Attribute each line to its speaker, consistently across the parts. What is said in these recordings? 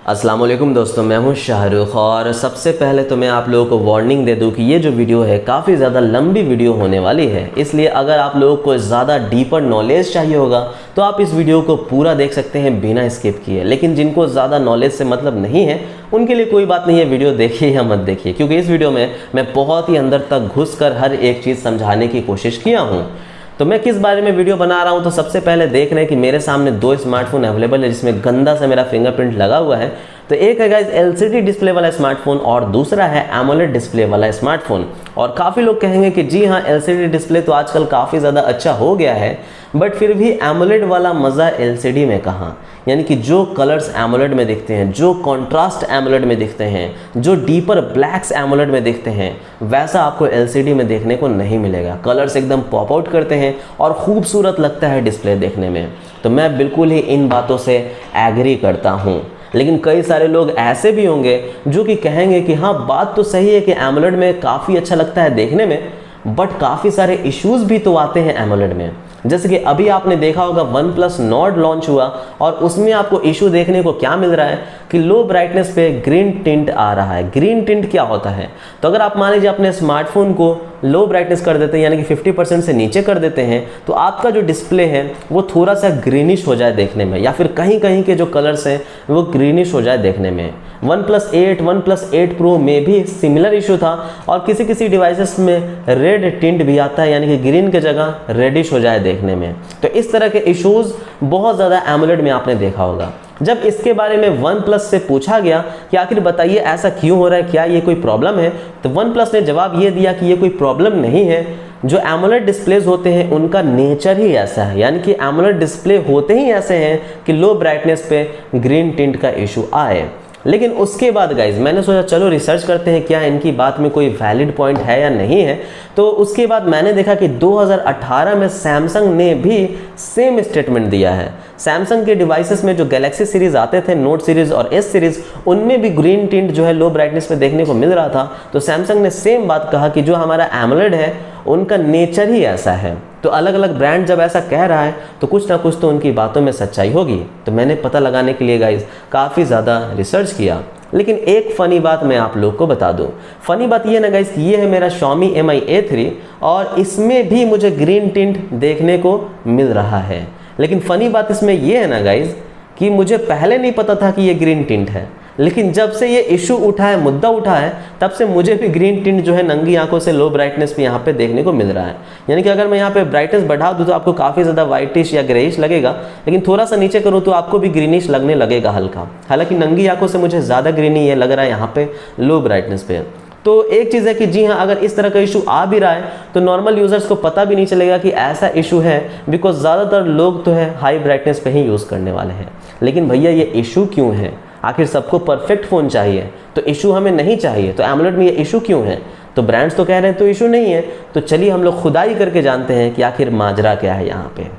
Speaker 1: अस्सलाम वालेकुम दोस्तों, मैं हूं शाहरुख। और सबसे पहले तो मैं आप लोगों को वार्निंग दे दूं कि ये जो वीडियो है काफ़ी ज़्यादा लंबी वीडियो होने वाली है। इसलिए अगर आप लोगों को ज़्यादा डीपर नॉलेज चाहिए होगा तो आप इस वीडियो को पूरा देख सकते हैं बिना स्किप किए। लेकिन जिनको ज़्यादा नॉलेज से मतलब नहीं है उनके लिए कोई बात नहीं है, वीडियो देखिए या मत देखिए, क्योंकि इस वीडियो में मैं बहुत ही अंदर तक घुसकर हर एक चीज़ समझाने की कोशिश किया हूँ। तो मैं किस बारे में वीडियो बना रहा हूं, तो सबसे पहले देख रहे हैं कि मेरे सामने दो स्मार्टफोन अवेलेबल है जिसमें गंदा सा मेरा फिंगरप्रिंट लगा हुआ है। तो एक है गाइस एलसीडी डिस्प्ले वाला स्मार्टफोन और दूसरा है एमोलेड डिस्प्ले वाला स्मार्टफोन। और काफ़ी लोग कहेंगे कि जी हाँ, एलसीडी डिस्प्ले तो आजकल काफ़ी ज़्यादा अच्छा हो गया है, बट फिर भी एमोलेड वाला मज़ा एलसीडी में कहाँ। यानी कि जो कलर्स एमोलेड में दिखते हैं, जो कॉन्ट्रास्ट एमोलेड में दिखते हैं, जो डीपर ब्लैक्स एमोलेड में दिखते हैं, वैसा आपको एलसीडी में देखने को नहीं मिलेगा। कलर्स एकदम पॉप आउट करते हैं और खूबसूरत लगता है डिस्प्ले देखने में। तो मैं बिल्कुल ही इन बातों से एग्री करता हूँ। लेकिन कई सारे लोग ऐसे भी होंगे जो कि कहेंगे कि हाँ, बात तो सही है कि एमोलेड में काफ़ी अच्छा लगता है देखने में, बट काफ़ी सारे इश्यूज़ भी तो आते हैं एमोलेड में। जैसे कि अभी आपने देखा होगा OnePlus Nord लॉन्च हुआ और उसमें आपको इशू देखने को क्या मिल रहा है कि लो ब्राइटनेस पे ग्रीन टिंट आ रहा है। ग्रीन टिंट क्या होता है? तो अगर आप मान लीजिए अपने स्मार्टफोन को लो ब्राइटनेस कर देते हैं, यानी कि 50% से नीचे कर देते हैं, तो आपका जो डिस्प्ले है वो थोड़ा सा ग्रीनिश हो जाए देखने में, या फिर कहीं कहीं के जो कलर्स हैं वो ग्रीनिश हो जाए देखने में। OnePlus 8, OnePlus 8 Pro में भी सिमिलर इशू था और किसी किसी डिवाइसेस में रेड टिंट भी आता है, यानी कि ग्रीन की जगह रेडिश हो जाए देखने में। तो इस तरह के इश्यूज बहुत ज़्यादा एमोलेड में आपने देखा होगा। जब इसके बारे में OnePlus से पूछा गया कि आखिर बताइए ऐसा क्यों हो रहा है, क्या ये कोई प्रॉब्लम है, तो OnePlus ने जवाब ये दिया कि ये कोई प्रॉब्लम नहीं है। जो एमोलेड डिस्प्लेज होते हैं उनका नेचर ही ऐसा है, यानी कि एमोलेड डिस्प्ले होते ही ऐसे हैं कि लो ब्राइटनेस पे ग्रीन टिंट का इशू आए। लेकिन उसके बाद गाइज मैंने सोचा चलो रिसर्च करते हैं क्या इनकी बात में कोई वैलिड पॉइंट है या नहीं है। तो उसके बाद मैंने देखा कि 2018 में सैमसंग ने भी सेम स्टेटमेंट दिया है। सैमसंग के डिवाइसेस में जो गैलेक्सी सीरीज आते थे, नोट सीरीज और एस सीरीज, उनमें भी ग्रीन टिंट जो है लो ब्राइटनेस पे देखने को मिल रहा था। तो सैमसंग ने सेम बात कहा कि जो हमारा एमोलेड है उनका नेचर ही ऐसा है। तो अलग अलग ब्रांड जब ऐसा कह रहा है तो कुछ ना कुछ तो उनकी बातों में सच्चाई होगी। तो मैंने पता लगाने के लिए गाइज काफ़ी ज़्यादा रिसर्च किया। लेकिन एक फ़नी बात मैं आप लोग को बता दूं। फ़नी बात ये ना गाइज, ये है मेरा Xiaomi Mi A3 और इसमें भी मुझे ग्रीन टिंट देखने को मिल रहा है। लेकिन फ़नी बात इसमें ये है ना गाइज कि मुझे पहले नहीं पता था कि ये ग्रीन टिंट है, लेकिन जब से ये इशू उठा है, मुद्दा उठा है, तब से मुझे भी ग्रीन टिंट जो है नंगी आंखों से लो ब्राइटनेस पे यहाँ पे देखने को मिल रहा है। यानी कि अगर मैं यहाँ पे ब्राइटनेस बढ़ा दूँ तो आपको काफ़ी ज़्यादा वाइटिश या ग्रेइश लगेगा, लेकिन थोड़ा सा नीचे करूँ तो आपको भी ग्रीनिश लगने लगेगा हल्का। हालांकि नंगी आंखों से मुझे ज़्यादा ग्रीनी ये लग रहा है यहाँ पे लो ब्राइटनेस पे। तो एक चीज़ है कि जी हाँ, अगर इस तरह का इशू आ भी रहा है तो नॉर्मल यूज़र्स को पता भी नहीं चलेगा कि ऐसा इशू है, बिकॉज ज़्यादातर लोग तो है हाई ब्राइटनेस पे ही यूज़ करने वाले हैं। लेकिन भैया ये इशू क्यों है? आखिर सबको परफेक्ट फ़ोन चाहिए, तो इशू हमें नहीं चाहिए, तो एमोलेड में ये इशू क्यों है? तो ब्रांड्स तो कह रहे हैं तो इशू नहीं है। तो चलिए हम लोग खुदाई करके जानते हैं कि आखिर माजरा क्या है यहाँ पे।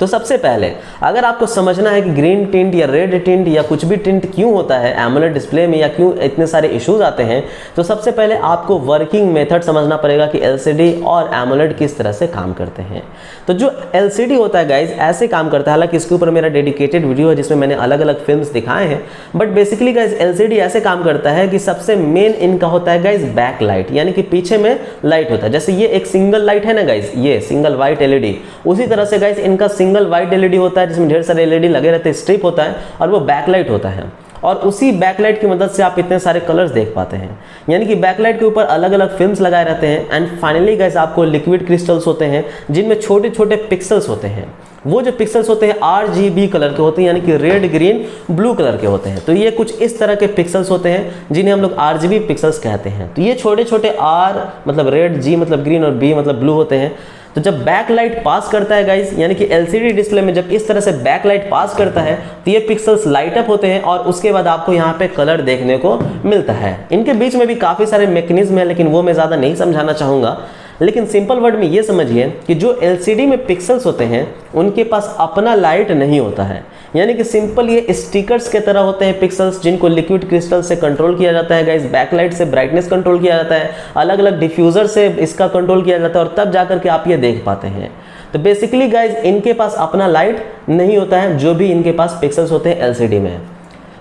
Speaker 1: तो सबसे पहले अगर आपको समझना है कि ग्रीन टिंट या रेड टिंट या कुछ भी टिंट क्यों होता है एमोलेड डिस्प्ले में, या क्यों इतने सारे इश्यूज आते हैं, तो सबसे पहले आपको वर्किंग मेथड समझना पड़ेगा कि एलसीडी और एमोलेड किस तरह से काम करते हैं। तो जो एलसीडी होता है गाइज ऐसे काम करता है, हालांकि इसके ऊपर मेरा डेडिकेटेड वीडियो है जिसमें मैंने अलग अलग फिल्म्स दिखाए हैं, बट बेसिकली गाइज एलसीडी ऐसे काम करता है कि सबसे मेन इनका होता है गाइज बैक लाइट, यानी कि पीछे में लाइट होता है। जैसे ये एक सिंगल लाइट है ना गाइज, ये सिंगल वाइट एलईडी, उसी तरह से गाइज इनका सिंगल वाइट एलईडी होता है जिसमें ढेर सारे एलईडी लगे रहते हैं, स्ट्रिप होता है और वो बैकलाइट होता है। और उसी बैकलाइट की मदद से आप इतने सारे कलर्स देख पाते हैं। यानी कि बैकलाइट के ऊपर अलग अलग फिल्म्स लगाए रहते हैं। एंड फाइनली गाइस आपको लिक्विड क्रिस्टल्स होते हैं जिनमें छोटे छोटे पिक्सल्स होते हैं। वो जो पिक्सल्स होते हैं RGB कलर के होते हैं, यानी कि रेड, ग्रीन, ब्लू कलर के होते हैं। तो ये कुछ इस तरह के पिक्सल्स होते हैं जिन्हें हम लोग RGB पिक्सल्स कहते हैं। तो ये छोटे छोटे R मतलब रेड, G मतलब ग्रीन और B मतलब ब्लू होते हैं। तो जब बैकलाइट पास करता है गाइस, यानी कि एलसीडी डिस्प्ले में जब इस तरह से बैकलाइट पास करता है तो ये पिक्सल्स लाइट अप होते हैं और उसके बाद आपको यहाँ पे कलर देखने को मिलता है। इनके बीच में भी काफ़ी सारे मैकेनिज्म है, लेकिन वो मैं ज़्यादा नहीं समझाना चाहूँगा। लेकिन सिंपल वर्ड में ये समझिए कि जो एलसीडी में पिक्सल्स होते हैं उनके पास अपना लाइट नहीं होता है। यानी कि सिंपल ये स्टिकर्स के तरह होते हैं पिक्सल्स, जिनको लिक्विड क्रिस्टल से कंट्रोल किया जाता है गाइस। बैकलाइट से ब्राइटनेस कंट्रोल किया जाता है, अलग अलग डिफ्यूज़र से इसका कंट्रोल किया जाता है और तब जाकर के आप ये देख पाते हैं। तो बेसिकली गाइस इनके पास अपना लाइट नहीं होता है, जो भी इनके पास पिक्सल्स होते हैं एलसीडी में।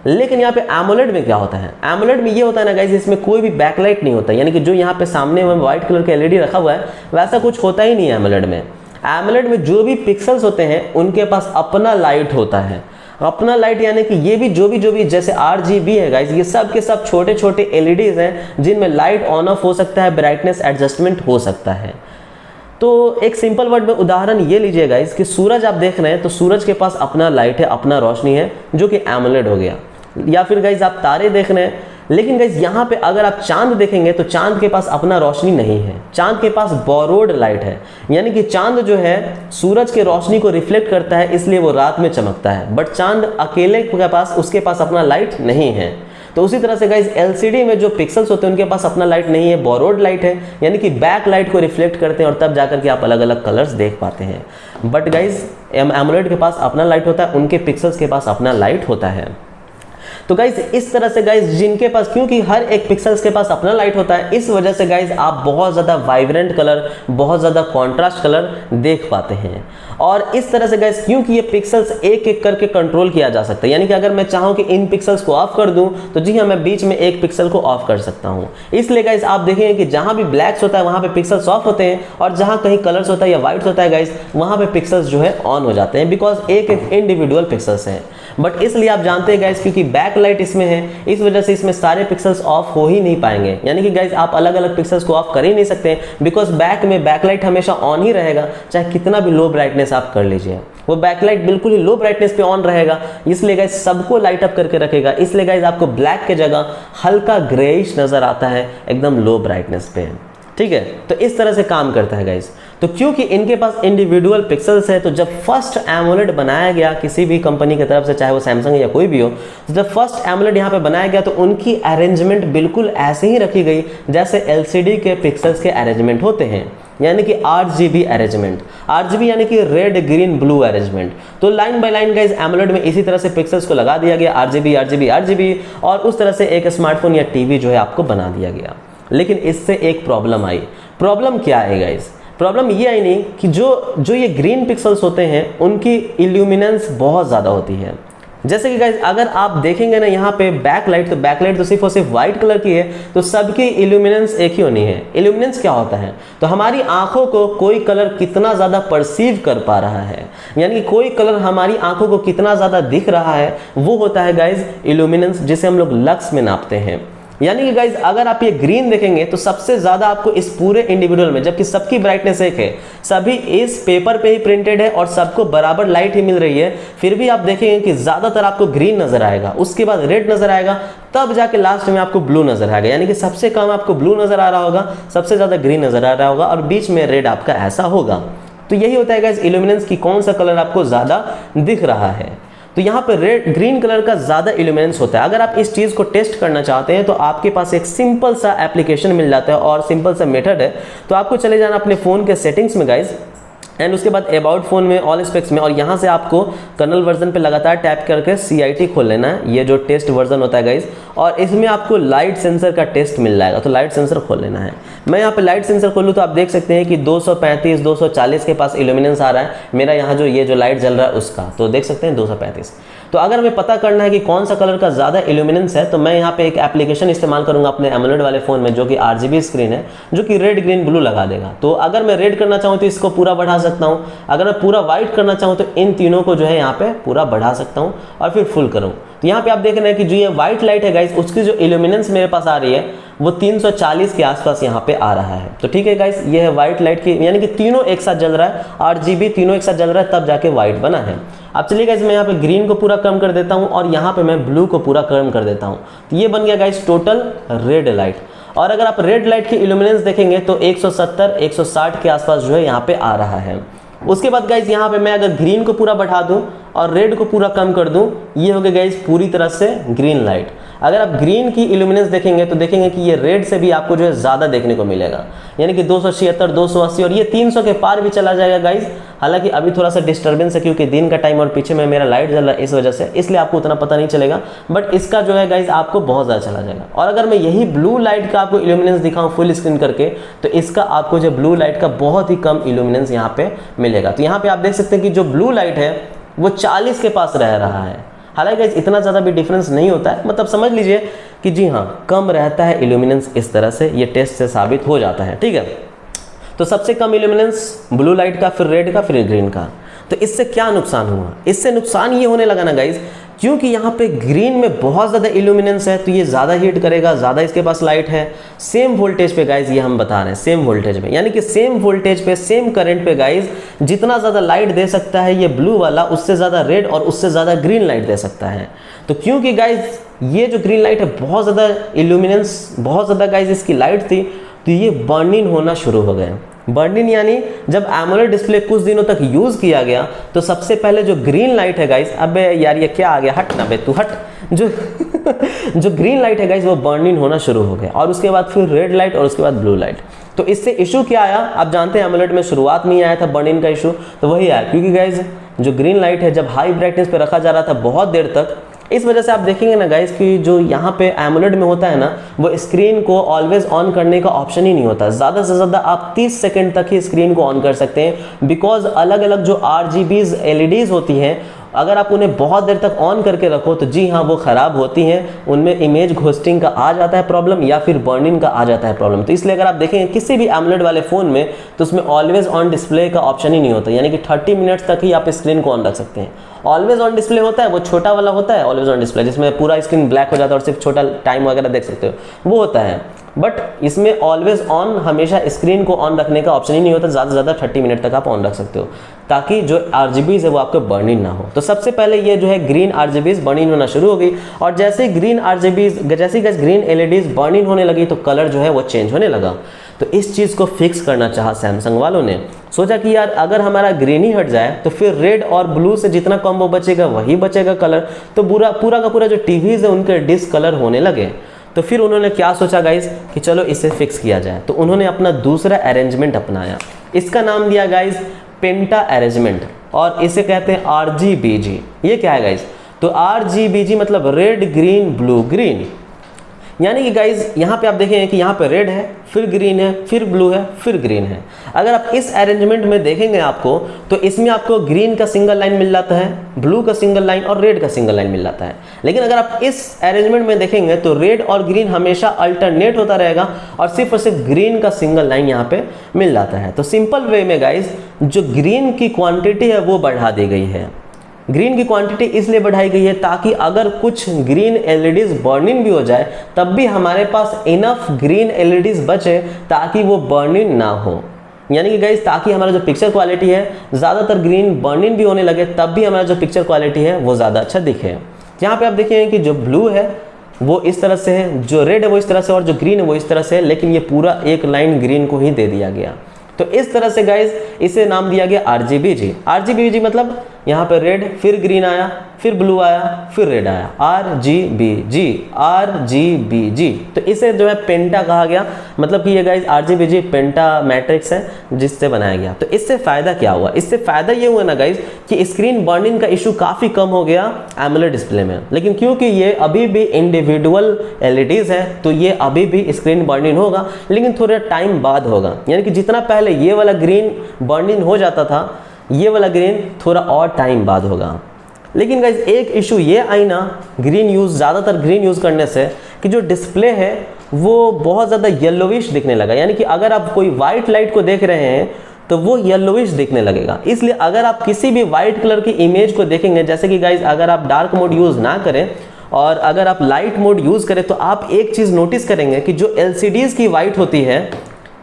Speaker 1: लेकिन यहाँ पे एमोलेड में क्या होता है, एमोलेड में ये होता है ना गाइस, इसमें कोई भी बैकलाइट नहीं होता, यानी कि जो यहाँ पे सामने में व्हाइट कलर का एलईडी रखा हुआ है वैसा कुछ होता ही नहीं है एमोलेड में। एमोलेड में जो भी पिक्सल्स होते हैं उनके पास अपना लाइट होता है, अपना लाइट, यानी कि ये भी जो भी जैसे RGB है गाइस, ये सब के सब छोटे छोटे एलईडीज हैं जिनमें लाइट ऑन ऑफ हो सकता है, ब्राइटनेस एडजस्टमेंट हो सकता है। तो एक सिंपल वर्ड में उदाहरण ये लीजिए गाइस कि सूरज आप देख रहे हैं तो सूरज के पास अपना लाइट है, अपना रोशनी है जो कि एमोलेड हो गया। या फिर गाइस आप तारे देख रहे हैं, लेकिन गाइस यहाँ पे अगर आप चांद देखेंगे तो चांद के पास अपना रोशनी नहीं है, चांद के पास बोरोड लाइट है, यानी कि चांद जो है सूरज के रोशनी को रिफ्लेक्ट करता है, इसलिए वो रात में चमकता है, बट चांद अकेले के पास उसके पास अपना लाइट नहीं है। तो उसी तरह से गाइस LCD में जो पिक्सल्स होते हैं उनके पास अपना लाइट नहीं है, बोरोड लाइट है, यानी कि बैक लाइट को रिफ्लेक्ट करते हैं और तब जाकर के आप अलग अलग कलर्स देख पाते हैं। बट गाइस एमोलेड के पास अपना लाइट होता है, उनके पिक्सल्स के पास अपना लाइट होता है। तो गाइज इस तरह से गाइज जिनके पास, क्योंकि हर एक पिक्सल्स के पास अपना लाइट होता है, इस वजह से गाइज आप बहुत ज़्यादा वाइब्रेंट कलर, बहुत ज़्यादा कॉन्ट्रास्ट कलर देख पाते हैं। और इस तरह से गाइज क्योंकि ये पिक्सल्स एक एक करके कंट्रोल किया जा सकता है, यानी कि अगर मैं चाहूँ कि इन पिक्सल्स को ऑफ कर दूं तो जी हाँ मैं बीच में एक पिक्सल को ऑफ कर सकता हूँ। इसलिए गाइज आप देखेंगे कि जहाँ भी ब्लैक्स होता है वहाँ पे पिक्सल्स ऑफ होते हैं, और जहाँ कहीं कलर्स होता है या व्हाइट होता है गाइज वहाँ पे पिक्सल्स जो है ऑन हो जाते हैं, बिकॉज एक एक इंडिविजुअल पिक्सल्स हैं। बट इसलिए आप जानते हैं गाइज क्योंकि बैक लाइट इसमें है, इस वजह से इसमें सारे पिक्सल्स ऑफ हो ही नहीं पाएंगे, यानी कि गाइज आप अलग अलग पिक्सल्स को ऑफ कर ही नहीं सकते, बिकॉज बैक में बैकलाइट हमेशा ऑन ही रहेगा, चाहे कितना भी लो ब्राइटनेस आप कर लीजिए, वो बैकलाइट बिल्कुल ही लो ब्राइटनेस पे ऑन रहेगा, इसलिए गाइज सबको लाइट अप करके रखेगा। इसलिए गाइज आपको ब्लैक के जगह हल्का ग्रेइश नजर आता है एकदम लो ब्राइटनेस पे, ठीक है। तो इस तरह से काम करता है गाइज। तो क्योंकि इनके पास इंडिविजुअल पिक्सल्स है, तो जब फर्स्ट एमोलेड बनाया गया किसी भी कंपनी की तरफ से, चाहे वो सैमसंग या कोई भी हो, तो जब फर्स्ट एमोलेड यहाँ पे बनाया गया तो उनकी अरेंजमेंट बिल्कुल ऐसे ही रखी गई जैसे LCD के पिक्सल्स के अरेंजमेंट होते हैं, यानी कि RGB अरेंजमेंट, RGB यानी कि रेड ग्रीन ब्लू अरेंजमेंट। तो line by line guys AMOLED में इसी तरह से पिक्सल्स को लगा दिया गया, RGB RGB RGB, और उस तरह से एक स्मार्टफोन या टीवी जो है आपको बना दिया गया। लेकिन इससे एक प्रॉब्लम आई। प्रॉब्लम क्या है गाइज? प्रॉब्लम ये आई नहीं कि जो ये ग्रीन पिक्सल्स होते हैं उनकी इल्यूमिनेंस बहुत ज़्यादा होती है। जैसे कि गाइज अगर आप देखेंगे ना यहाँ पे बैकलाइट, तो बैकलाइट तो सिर्फ और सिर्फ व्हाइट कलर की है, तो सबकी इल्यूमिनेंस एक ही होनी है। इल्यूमिनेंस क्या होता है? तो हमारी आंखों को कोई कलर कितना ज़्यादा परसीव कर पा रहा है, यानी कि कोई कलर हमारी आंखों को कितना ज़्यादा दिख रहा है, वो होता है गाइज इल्यूमिनेंस, जिसे हम लोग लक्स में नापते हैं। यानी कि गाइज अगर आप ये ग्रीन देखेंगे तो सबसे ज्यादा आपको इस पूरे इंडिविजुअल में, जबकि सबकी ब्राइटनेस एक है, सभी इस पेपर पे ही प्रिंटेड है और सबको बराबर लाइट ही मिल रही है, फिर भी आप देखेंगे कि ज्यादातर आपको ग्रीन नजर आएगा, उसके बाद रेड नजर आएगा, तब जाके लास्ट में आपको ब्लू नजर आएगा। यानी कि सबसे कम आपको ब्लू नजर आ रहा होगा, सबसे ज्यादा ग्रीन नजर आ रहा होगा, और बीच में रेड आपका ऐसा होगा। तो यही होता है गाइज इल्यूमिनेंस की कौन सा कलर आपको ज्यादा दिख रहा है। तो यहाँ पे रेड ग्रीन कलर का ज़्यादा इल्यूमिनेंस होता है। अगर आप इस चीज़ को टेस्ट करना चाहते हैं तो आपके पास एक सिंपल सा एप्लीकेशन मिल जाता है और सिंपल सा मेथड है। तो आपको चले जाना अपने फ़ोन के सेटिंग्स में गाइज, एंड उसके बाद अबाउट फ़ोन में, ऑल स्पेक्स में, और यहाँ से आपको कर्नल वर्जन पे लगातार टैप करके CIT खोल लेना है, ये जो टेस्ट वर्जन होता है गाइज, और इसमें आपको लाइट सेंसर का टेस्ट मिल जाएगा। तो लाइट सेंसर खोल लेना है। मैं यहाँ पे लाइट सेंसर खोलूँ तो आप देख सकते हैं कि 235 240 के पास इल्यूमिनेंस आ रहा है मेरा यहाँ जो ये जो लाइट जल रहा है उसका, तो देख सकते हैं 235। तो अगर हमें पता करना है कि कौन सा कलर का ज़्यादा इल्यूमिनेंस है, तो मैं यहाँ पे एक एप्लीकेशन इस्तेमाल करूँगा अपने एमोलेड वाले फ़ोन में, जो कि RGB स्क्रीन है, जो कि रेड ग्रीन ब्लू लगा देगा। तो अगर मैं रेड करना चाहूँ तो इसको पूरा बढ़ा सकता हूँ, अगर मैं पूरा व्हाइट करना चाहूँ तो इन तीनों को जो है यहाँ पे पूरा बढ़ा सकता हूँ और फिर फुल करूँ। तो यहाँ पे आप देख रहे हैं कि जो ये व्हाइट लाइट है गाइस, उसकी जो इल्यूमिनेंस मेरे पास आ रही है वो 340 के आसपास यहाँ पे आ रहा है। तो ठीक है गाइस, ये है व्हाइट लाइट की, यानी कि तीनों एक साथ जल रहा है, RGB तीनों एक साथ जल रहा है, तब जाके व्हाइट बना है। अब चलिए गाइस मैं यहाँ पे ग्रीन को पूरा कम कर देता हूँ और यहाँ पे मैं ब्लू को पूरा कम कर देता हूँ। तो ये बन गया गाइस टोटल रेड लाइट। और अगर आप रेड लाइट की इल्यूमिनेंस देखेंगे तो 170 160 के आसपास जो है यहाँ पे आ रहा है। उसके बाद गाइज यहाँ पे मैं अगर ग्रीन को पूरा बढ़ा दूं और रेड को पूरा कम कर दूं, ये हो गया गाइज पूरी तरह से ग्रीन लाइट। अगर आप ग्रीन की इल्यूमिनेंस देखेंगे तो देखेंगे कि ये रेड से भी आपको जो है ज़्यादा देखने को मिलेगा, यानी कि 276 280 और ये 300 के पार भी चला जाएगा गाइज। हालांकि अभी थोड़ा सा डिस्टर्बेंस है क्योंकि दिन का टाइम और पीछे में मेरा लाइट जल रहा है, इस वजह से, इसलिए आपको उतना पता नहीं चलेगा, बट इसका जो है गाइज आपको बहुत ज़्यादा चला जाएगा। और अगर मैं यही ब्लू लाइट का आपको इल्यूमिनेंस दिखाऊँ फुल स्क्रीन करके, तो इसका आपको जो ब्लू लाइट का बहुत ही कम इल्यूमिनेंस यहाँ पे मिलेगा। तो यहाँ पे आप देख सकते हैं कि जो ब्लू लाइट है वो 40 के पास रह रहा है, हालांकि गाइस इतना ज़्यादा भी डिफरेंस नहीं होता है, मतलब समझ लीजिए कि जी हाँ कम रहता है इल्यूमिनेंस, इस तरह से ये टेस्ट से साबित हो जाता है। ठीक है, तो सबसे कम इल्यूमिनेंस ब्लू लाइट का, फिर रेड का, फिर ग्रीन का। तो इससे क्या नुकसान हुआ? इससे नुकसान ये होने लगा ना गाइज, क्योंकि यहाँ पे ग्रीन में बहुत ज़्यादा इल्यूमिनेंस है तो ये ज़्यादा हीट करेगा, ज़्यादा इसके पास लाइट है। सेम वोल्टेज पे गाइज, ये हम बता रहे हैं सेम वोल्टेज पे, यानी कि सेम वोल्टेज पे सेम करंट पे गाइज जितना ज़्यादा लाइट दे सकता है ये ब्लू वाला, उससे ज़्यादा रेड और उससे ज़्यादा ग्रीन लाइट दे सकता है। तो क्योंकि गाइज ये जो ग्रीन लाइट है बहुत ज़्यादा इल्यूमिनेंस, बहुत ज़्यादा गाइज इसकी लाइट थी, तो ये बर्निंग होना शुरू हो गए। बर्निंग यानी जब एमोलेड डिस्प्ले कुछ दिनों तक यूज़ किया गया तो सबसे पहले जो ग्रीन लाइट है गाइस, अबे यार ये क्या आ गया, हट ना बे तू हट, जो ग्रीन लाइट है गाइस वो बर्निंग होना शुरू हो गया, और उसके बाद फिर रेड लाइट और उसके बाद ब्लू लाइट। तो इससे इशू क्या आया? आप जानते हैं एमोलेड में शुरुआत में ही आया था बर्निंग का इशू, तो वही आया क्योंकि गाइस जो ग्रीन लाइट है जब हाई ब्राइटनेस पे रखा जा रहा था बहुत देर तक, इस वजह से आप देखेंगे ना गाइस कि जो यहाँ पे एमोलेड में होता है ना, वो स्क्रीन को ऑलवेज ऑन करने का ऑप्शन ही नहीं होता। ज़्यादा से ज़्यादा आप 30 सेकंड तक ही स्क्रीन को ऑन कर सकते हैं, बिकॉज अलग अलग जो RGBs LEDs होती हैं, अगर आप उन्हें बहुत देर तक ऑन करके रखो तो जी हाँ वो ख़राब होती हैं, उनमें इमेज घोस्टिंग का आ जाता है प्रॉब्लम या फिर बर्निंग का आ जाता है प्रॉब्लम। तो इसलिए अगर आप देखेंगे किसी भी एमोलेड वाले फ़ोन में तो उसमें ऑलवेज ऑन डिस्प्ले का ऑप्शन ही नहीं होता, यानी कि 30 मिनट्स तक ही आप स्क्रीन को ऑन रख सकते हैं। ऑलवेज ऑन डिस्प्ले होता है वो छोटा वाला होता है ऑलवेज ऑन डिस्प्ले, जिसमें पूरा स्क्रीन ब्लैक हो जाता है और सिर्फ छोटा टाइम वगैरह देख सकते हो, वो होता है। बट इसमें ऑलवेज ऑन हमेशा स्क्रीन को ऑन रखने का ऑप्शन ही नहीं होता, ज़्यादा से ज़्यादा 30 मिनट तक आप ऑन रख सकते हो ताकि जो RGBs है वो आपको बर्निंग ना हो। तो सबसे पहले ये जो है ग्रीन RGBs बर्निंग होना शुरू हो गई, और जैसे ग्रीन RGBs जैसे ग्रीन LEDs बर्निंग होने लगी तो कलर जो है वो चेंज होने लगा। तो इस चीज़ को फिक्स करना चाहा सैमसंग वालों ने, सोचा कि यार अगर हमारा ग्रीन ही हट जाए तो फिर रेड और ब्लू से जितना कॉम्बो बचेगा वही बचेगा कलर, तो पूरा का पूरा जो टीवीज़ है उनके डिसकलर होने लगे। तो फिर उन्होंने क्या सोचा गाइज कि चलो इसे फिक्स किया जाए, तो उन्होंने अपना दूसरा अरेंजमेंट अपनाया। इसका नाम दिया गाइज पेंटा अरेंजमेंट, और इसे कहते हैं RGBG। ये क्या है गाइज? तो RGBG मतलब रेड ग्रीन ब्लू ग्रीन, यानी कि गाइज यहाँ पे आप देखेंगे कि यहाँ पे रेड है, फिर ग्रीन है, फिर ब्लू है, फिर ग्रीन है। अगर आप इस अरेंजमेंट में देखेंगे आपको तो इसमें आपको ग्रीन का सिंगल लाइन मिल जाता है, ब्लू का सिंगल लाइन और रेड का सिंगल लाइन मिल जाता है। लेकिन अगर आप इस अरेंजमेंट में देखेंगे तो रेड और ग्रीन हमेशा अल्टरनेट होता रहेगा और सिर्फ ग्रीन का सिंगल लाइन यहाँ पे मिल जाता है। तो सिंपल वे में गाइज जो ग्रीन की क्वांटिटी है वो बढ़ा दी गई है। ग्रीन की क्वांटिटी इसलिए बढ़ाई गई है ताकि अगर कुछ ग्रीन LEDs बर्निंग भी हो जाए तब भी हमारे पास इनफ ग्रीन LEDs बचे ताकि वो बर्निंग ना हो, यानी कि गाइस ताकि हमारा जो पिक्चर क्वालिटी है, ज़्यादातर ग्रीन बर्निंग भी होने लगे तब भी हमारा जो पिक्चर क्वालिटी है वो ज़्यादा अच्छा दिखे। यहाँ पे आप देखिए कि जो ब्लू है वो इस तरह से है, जो रेड है वो इस तरह से और जो ग्रीन है वो इस तरह से है, लेकिन ये पूरा एक लाइन ग्रीन को ही दे दिया गया। तो इस तरह से गाइज इसे नाम दिया गया RGBG। RGBG मतलब यहाँ पे रेड, फिर ग्रीन आया, फिर ब्लू आया, फिर रेड आया, RGBG। तो इसे जो है पेंटा कहा गया, मतलब कि ये गाइज RGBG पेंटा मैट्रिक्स है जिससे बनाया गया। तो इससे फ़ायदा क्या हुआ? इससे फ़ायदा ये हुआ ना गाइज कि स्क्रीन बर्निंग का इशू काफ़ी कम हो गया एमोलेड डिस्प्ले में। लेकिन क्योंकि ये अभी भी इंडिविजुअल LEDs है तो ये अभी भी स्क्रीन बर्निंग होगा, लेकिन थोड़ा टाइम बाद होगा, यानी कि जितना पहले ये वाला ग्रीन बर्निंग हो जाता था, ये वाला ग्रीन थोड़ा और टाइम बाद होगा। लेकिन गाइज एक इशू ये आई ना ज़्यादातर ग्रीन यूज़ करने से कि जो डिस्प्ले है वो बहुत ज़्यादा येलोविश दिखने लगा, यानी कि अगर आप कोई वाइट लाइट को देख रहे हैं तो वो येलोविश दिखने लगेगा। इसलिए अगर आप किसी भी वाइट कलर की इमेज को देखेंगे, जैसे कि गाइज अगर आप डार्क मोड यूज़ ना करें और अगर आप लाइट मोड यूज़ करें तो आप एक चीज़ नोटिस करेंगे कि जो LCDs की वाइट होती है,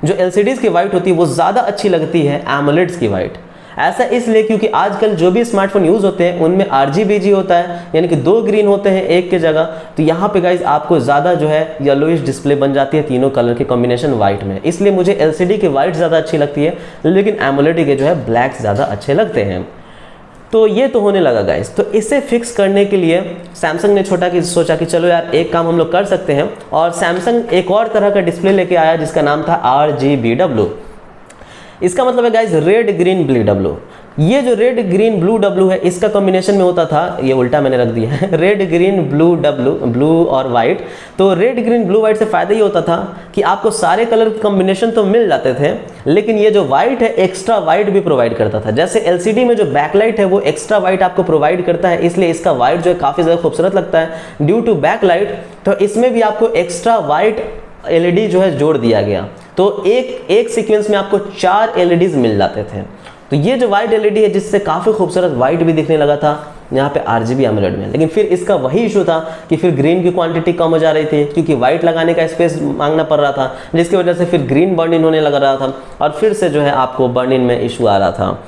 Speaker 1: वो ज़्यादा अच्छी लगती है एमोलेड्स की वाइट। ऐसा इसलिए क्योंकि आजकल जो भी स्मार्टफोन यूज़ होते हैं उनमें RGBG होता है, यानी कि 2 ग्रीन होते हैं एक के जगह। तो यहाँ पे गाइज आपको ज़्यादा जो है येलोइश डिस्प्ले बन जाती है तीनों कलर के कॉम्बिनेशन वाइट में। इसलिए मुझे LCD की वाइट ज़्यादा अच्छी लगती है, लेकिन एमोलेड के जो है ब्लैक ज़्यादा अच्छे लगते हैं। तो ये तो होने लगा गाइज। तो इसे फिक्स करने के लिए सैमसंग ने सोचा कि चलो यार एक काम हम लोग कर सकते हैं, और सैमसंग एक और तरह का डिस्प्ले लेके आया जिसका नाम था RGBW। इसका मतलब है गाइज रेड ग्रीन ब्लू। ये जो रेड ग्रीन ब्लू डब्लू है इसका कॉम्बिनेशन में होता था, ये उल्टा मैंने रख दिया है, red green blue W, blue और वाइट। तो रेड ग्रीन ब्लू वाइट से फ़ायदा ये होता था कि आपको सारे कलर के कॉम्बिनेशन तो मिल जाते थे, लेकिन ये जो वाइट है एक्स्ट्रा वाइट भी प्रोवाइड करता था। जैसे एलसीडी में जो बैकलाइट है वो एक्स्ट्रा वाइट आपको प्रोवाइड करता है, इसलिए इसका वाइट जो है काफ़ी ज़्यादा खूबसूरत लगता है ड्यू टू बैकलाइट। तो इसमें भी आपको एक्स्ट्रा वाइट एलईडी जो है जोड़ दिया गया, तो एक सीक्वेंस में आपको 4 एलईडीज मिल जाते थे। तो ये जो वाइट एलईडी है जिससे काफ़ी खूबसूरत वाइट भी दिखने लगा था यहाँ पे आरजीबी एमोलेड में। लेकिन फिर इसका वही इशू था कि फिर ग्रीन की क्वांटिटी कम हो जा रही थी, क्योंकि वाइट लगाने का स्पेस मांगना पड़ रहा था, जिसकी वजह से फिर ग्रीन बर्न इन होने लग रहा था और फिर से जो है आपको बर्न इन में इशू आ रहा था।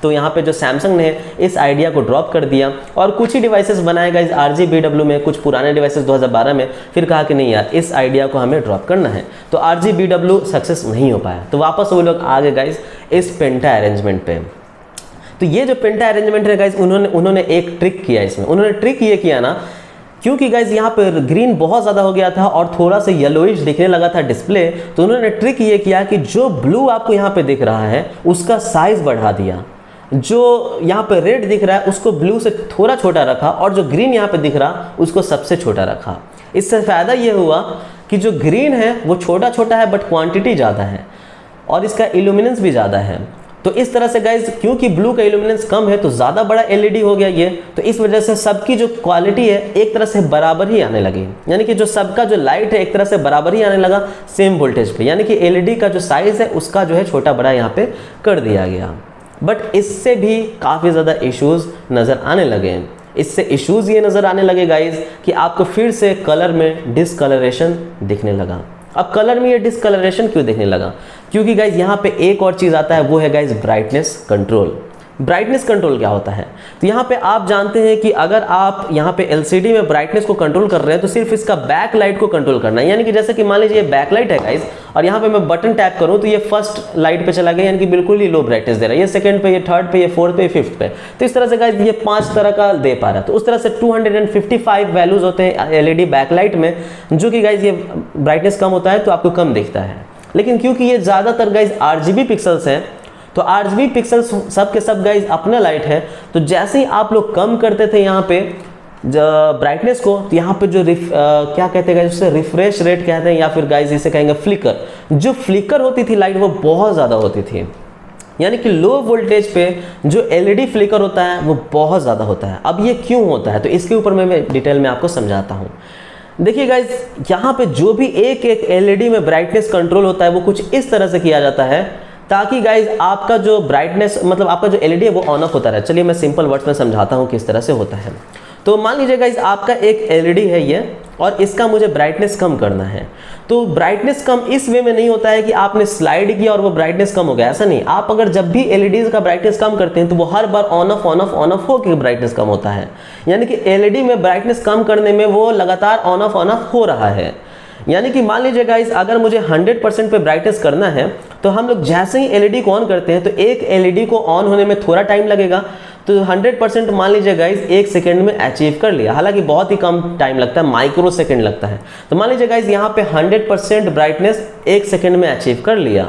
Speaker 1: तो यहाँ पे जो सैमसंग ने इस आइडिया को ड्रॉप कर दिया और कुछ ही डिवाइसेस बनाए गए RGBW में, कुछ पुराने डिवाइसेस 2012 में, फिर कहा कि नहीं यार इस आइडिया को हमें ड्रॉप करना है। तो RGBW सक्सेस नहीं हो पाया, तो वापस वो लोग आ गए गाइज इस पेंटा अरेंजमेंट पे। तो ये जो पेंटा अरेंजमेंट है गाइज उन्होंने एक ट्रिक किया इसमें। उन्होंने ट्रिक ये किया ना, क्योंकि गाइज यहाँ पर ग्रीन बहुत ज़्यादा हो गया था और थोड़ा सा येलोइश दिखने लगा था डिस्प्ले, तो उन्होंने ट्रिक ये किया कि जो ब्लू आपको यहाँ पे दिख रहा है उसका साइज़ बढ़ा दिया, जो यहाँ पे रेड दिख रहा है उसको ब्लू से थोड़ा छोटा रखा और जो ग्रीन यहाँ पे दिख रहा उसको सबसे छोटा रखा। इससे फ़ायदा ये हुआ कि जो ग्रीन है वो छोटा छोटा है बट क्वांटिटी ज़्यादा है और इसका इल्यूमिनेंस भी ज़्यादा है। तो इस तरह से गाइज क्योंकि ब्लू का इल्यूमिनेंस कम है तो ज़्यादा बड़ा एलईडी हो गया ये, तो इस वजह से सबकी जो क्वालिटी है एक तरह से बराबर ही आने लगी, यानी कि जो सबका जो लाइट है एक तरह से बराबर ही आने लगा सेम वोल्टेज पे, यानी कि एलईडी का जो साइज़ है उसका जो है छोटा बड़ा यहाँ पे कर दिया गया। बट इससे भी काफ़ी ज़्यादा इश्यूज़ नज़र आने लगे। इससे इश्यूज़ ये नज़र आने लगे गाइज कि आपको फिर से कलर में डिसकलरेशन दिखने लगा। अब कलर में ये डिसकलरेशन क्यों दिखने लगा? क्योंकि गाइज यहाँ पे एक और चीज़ आता है, वो है guys brightness control. Brightness control क्या होता है? तो यहाँ पे आप जानते हैं कि अगर आप यहाँ पे एलसीडी में ब्राइटनेस को कंट्रोल कर रहे हैं तो सिर्फ इसका बैक लाइट को कंट्रोल करना है। यानी कि जैसे कि मान लीजिए बैक लाइट है गाइज और यहाँ पे मैं बटन टैप करूँ तो ये फर्स्ट लाइट पे चला गया, यानी कि बिल्कुल ही लो ब्राइटनेस दे रहा है, ये सेकंड पे, ये थर्ड पे, ये फोर्थ पे, ये फिफ्थ पे। तो इस तरह से गाइज ये 5 तरह का दे पा रहा है। तो उस तरह से 255 वैल्यूज होते हैं एलईडी बैकलाइट में, जो कि गाइज ये ब्राइटनेस कम होता है तो आपको कम दिखता है। लेकिन क्योंकि ये ज़्यादातर गाइज RGB पिक्सल्स हैं तो RGB पिक्सल्स सब के सब गाइज अपना लाइट है, तो जैसे ही आप लोग कम करते थे यहाँ पे ब्राइटनेस को, तो यहाँ पे जो क्या कहते हैं गाइज उससे रिफ्रेश रेट कहते हैं या फिर गाइज इसे कहेंगे फ्लिकर, जो फ्लिकर होती थी लाइट वो बहुत ज़्यादा होती थी। यानी कि लो वोल्टेज पे जो एलईडी फ्लिकर होता है वो बहुत ज़्यादा होता है। अब ये क्यों होता है तो इसके ऊपर मैं डिटेल में आपको समझाता हूँ। देखिए गाइज यहाँ पे जो भी एक एलईडी में ब्राइटनेस कंट्रोल होता है वो कुछ इस तरह से किया जाता है ताकि गाइज आपका जो ब्राइटनेस मतलब आपका जो एलईडी है वो ऑन ऑफ होता रहे। चलिए मैं सिंपल वर्ड्स में समझाता हूँ किस तरह से होता है। तो मान लीजिए गाइज आपका एक एलईडी है ये और इसका मुझे ब्राइटनेस कम करना है। तो ब्राइटनेस कम इस वे में नहीं होता है कि आपने स्लाइड किया और वो ब्राइटनेस कम हो गया, ऐसा नहीं। आप अगर जब भी एलईडीज का ब्राइटनेस कम करते हैं तो वो हर बार ऑन ऑफ होकर ब्राइटनेस कम होता है। यानी कि एलईडी में ब्राइटनेस कम करने में वो लगातार ऑन ऑफ हो रहा है। यानी कि मान लीजिए गाइज अगर मुझे 100% पे ब्राइटनेस करना है तो हम लोग जैसे ही एलईडी को ऑन करते हैं तो एक एलईडी को ऑन होने में थोड़ा टाइम लगेगा, तो 100% मान लीजिए गाइज 1 सेकंड में अचीव कर लिया। हालांकि बहुत ही कम टाइम लगता है, माइक्रो सेकंड लगता है। तो मान लीजिए गाइज यहाँ पे 100% ब्राइटनेस 1 सेकंड में अचीव कर लिया।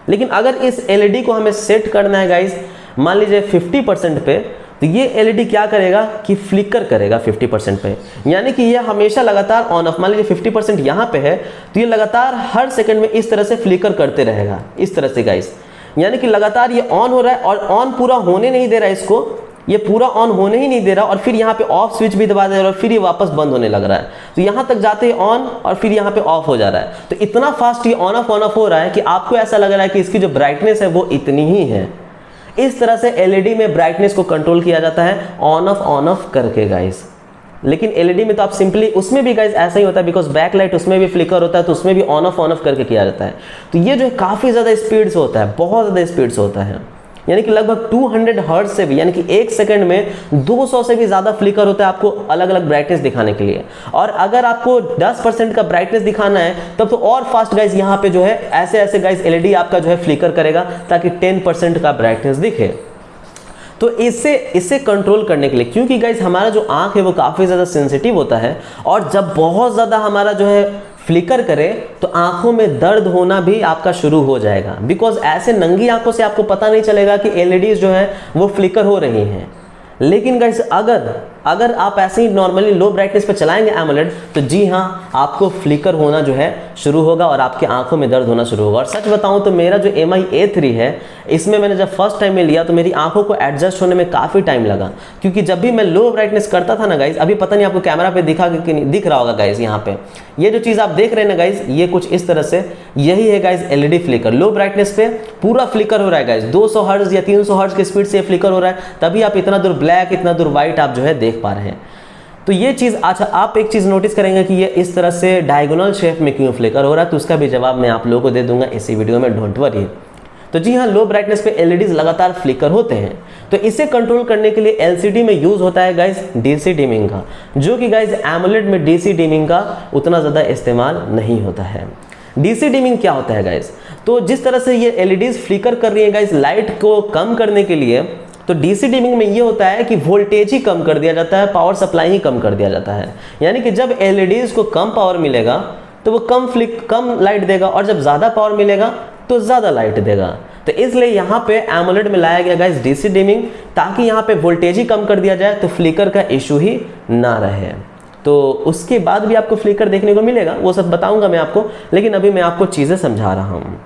Speaker 1: लेकिन अगर इस एलईडी को हमें सेट करना है गाइज मान लीजिए 50% पे, तो ये एलईडी क्या करेगा कि फ्लिकर करेगा 50% पे, यानी कि ये हमेशा लगातार ऑन ऑफ। मान लीजिए 50% यहाँ पे है तो ये लगातार हर सेकंड में इस तरह से फ्लिकर करते रहेगा, इस तरह से गाइस। यानी कि लगातार ये ऑन हो रहा है और ऑन पूरा होने नहीं दे रहा है इसको, ये पूरा ऑन होने ही नहीं दे रहा और फिर यहाँ पे ऑफ स्विच भी दबा दे रहा है और फिर ये वापस बंद होने लग रहा है। तो यहाँ तक जाते ही ऑन और फिर यहाँ पे ऑफ हो जा रहा है। तो इतना फास्ट ये ऑन ऑफ हो रहा है कि आपको ऐसा लग रहा है कि इसकी जो ब्राइटनेस है वो इतनी ही है। इस तरह से एलईडी में ब्राइटनेस को कंट्रोल किया जाता है ऑन ऑफ करके गाइस। लेकिन एलईडी में तो आप सिंपली, उसमें भी गाइस ऐसा ही होता है बिकॉज बैक लाइट उसमें भी फ्लिकर होता है तो उसमें भी ऑन ऑफ करके किया जाता है। तो ये जो है काफ़ी ज़्यादा स्पीड से होता है, बहुत ज़्यादा स्पीड से होता है। यानी कि लगभग 200 हर्ट्ज से भी, यानी कि 1 सेकंड में 200 से भी ज़्यादा फ्लिकर होता है आपको अलग अलग ब्राइटनेस दिखाने के लिए। और अगर आपको 10% का ब्राइटनेस दिखाना है तब तो और फास्ट गाइस यहाँ पे जो है ऐसे गाइस एलईडी आपका जो है फ्लिकर करेगा ताकि 10% का ब्राइटनेस दिखे। तो इससे कंट्रोल करने के लिए, क्योंकि गाइस हमारा जो आंख है वो काफ़ी ज़्यादा सेंसिटिव होता है और जब बहुत ज़्यादा हमारा जो है फ्लिकर करे तो आंखों में दर्द होना भी आपका शुरू हो जाएगा, बिकॉज ऐसे नंगी आंखों से आपको पता नहीं चलेगा कि एलईडीज जो है वो फ्लिकर हो रही हैं। लेकिन गाइस अगर आप ऐसे ही नॉर्मली लो ब्राइटनेस पे चलाएंगे एमोलेड, तो जी हाँ आपको फ्लिकर होना जो है शुरू होगा और आपकी आंखों में दर्द होना शुरू होगा। और सच बताऊं तो मेरा जो MI A3 है, इसमें मैंने जब फर्स्ट टाइम में लिया तो मेरी आंखों को एडजस्ट होने में काफ़ी टाइम लगा, क्योंकि जब भी मैं लो ब्राइटनेस करता था ना गाइस, अभी पता नहीं आपको कैमरा पे दिखा कि नहीं दिख रहा होगा गाइस, यहाँ पे ये जो चीज़ आप देख रहे हैं ना गाइस, ये कुछ इस तरह से यही है गाइस LED फ्लिकर। लो ब्राइटनेस पे पूरा फ्लिकर हो रहा है गाइस, 200 हर्ट्ज या 300 हर्ट्ज की स्पीड से फ्लिकर हो रहा है, तभी आप इतना दूर ब्लैक इतना दूर व्हाइट आप जो है देख पा रहे हैं। तो ये चीज़, अच्छा आप एक चीज़ नोटिस करेंगे कि ये इस तरह से डायगोनल शेप में क्यों फ्लिकर हो रहा है, तो उसका भी जवाब मैं आप लोगों को दे दूंगा इसी वीडियो में, डोंट वरी। तो जी हाँ, लो ब्राइटनेस पे एलईडीज लगातार फ्लिकर होते हैं, तो इसे कंट्रोल करने के लिए एलसीडी में यूज होता है गाइस डीसी डिमिंग का, जो कि गाइस एमोलेड में डीसी डिमिंग का उतना ज़्यादा इस्तेमाल नहीं होता है। डीसी डिमिंग क्या होता है गाइस? तो जिस तरह से ये एलईडीज फ्लिकर कर रही है गाइस लाइट को कम करने के लिए, तो डीसी डिमिंग में ये होता है कि वोल्टेज ही कम कर दिया जाता है, पावर सप्लाई ही कम कर दिया जाता है। यानी कि जब एलईडीज को कम पावर मिलेगा तो वो कम लाइट देगा, और जब ज़्यादा पावर मिलेगा तो ज़्यादा लाइट देगा। तो इसलिए यहाँ पे एमोलेड में लाया गया गाइस डीसी डिमिंग, ताकि यहाँ पे वोल्टेज ही कम कर दिया जाए तो फ्लिकर का इशू ही ना रहे। तो उसके बाद भी आपको फ्लिकर देखने को मिलेगा, वो सब बताऊंगा मैं आपको, लेकिन अभी मैं आपको चीज़ें समझा रहा हूँ।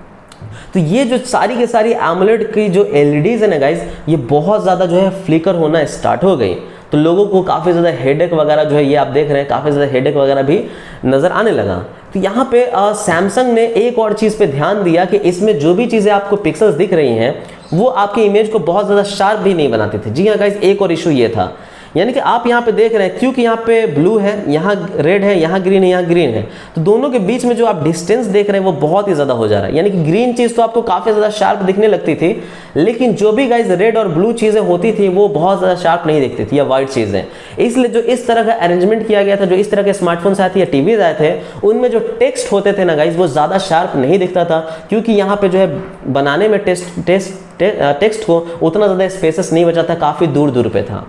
Speaker 1: तो ये जो सारी की सारी एमोलेड की जो एलईडीज है ना गाइस, ये बहुत ज़्यादा जो है फ्लिकर होना स्टार्ट हो गई, तो लोगों को काफ़ी ज़्यादा हेडेक वगैरह जो है, ये आप देख रहे हैं काफ़ी ज़्यादा हेडेक वगैरह भी नज़र आने लगा। तो यहाँ पे सैमसंग ने एक और चीज़ पे ध्यान दिया कि इसमें जो भी चीज़ें आपको पिक्सल्स दिख रही हैं वो आपकी इमेज को बहुत ज़्यादा शार्प भी नहीं बनाती थी। जी हाँ गाइस, एक और इशू ये था, यानी कि आप यहाँ पे देख रहे हैं क्योंकि यहाँ पे ब्लू है, यहाँ रेड है, यहाँ ग्रीन है, यहाँ ग्रीन है, तो दोनों के बीच में जो आप डिस्टेंस देख रहे हैं वो बहुत ही ज़्यादा हो जा रहा है। यानी कि ग्रीन चीज़ तो आपको काफ़ी ज़्यादा शार्प दिखने लगती थी, लेकिन जो भी गाइज रेड और ब्लू चीज़ें होती थी वो बहुत ज़्यादा शार्प नहीं दिखती थी, या वाइट चीज़ें। इसलिए जो इस तरह का अरेंजमेंट किया गया था, जो इस तरह के स्मार्टफोन्स आए थे या टीवीज आए थे, उनमें जो टेक्स्ट होते थे ना गाइज वो ज़्यादा शार्प नहीं दिखता था, क्योंकि यहाँ पे जो है बनाने में टेक्स्ट को उतना ज़्यादा स्पेसेस नहीं बचा था, काफ़ी दूर दूर पे था।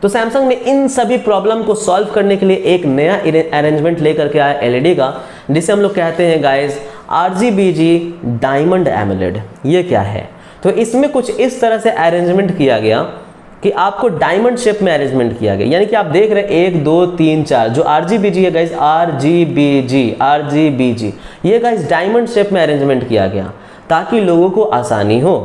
Speaker 1: तो सैमसंग ने इन सभी प्रॉब्लम को सॉल्व करने के लिए एक नया अरेंजमेंट लेकर के आया एलईडी का, जिसे हम लोग कहते हैं गाइस RGBG डायमंड एमोलेड। ये क्या है? तो इसमें कुछ इस तरह से अरेंजमेंट किया गया कि आपको डायमंड शेप में अरेंजमेंट किया गया। यानी कि आप देख रहे हैं 1 2 3 4 जो RGBG है गाइस, RGBG, ये गाइस डायमंड शेप में अरेंजमेंट किया गया ताकि लोगों को आसानी हो।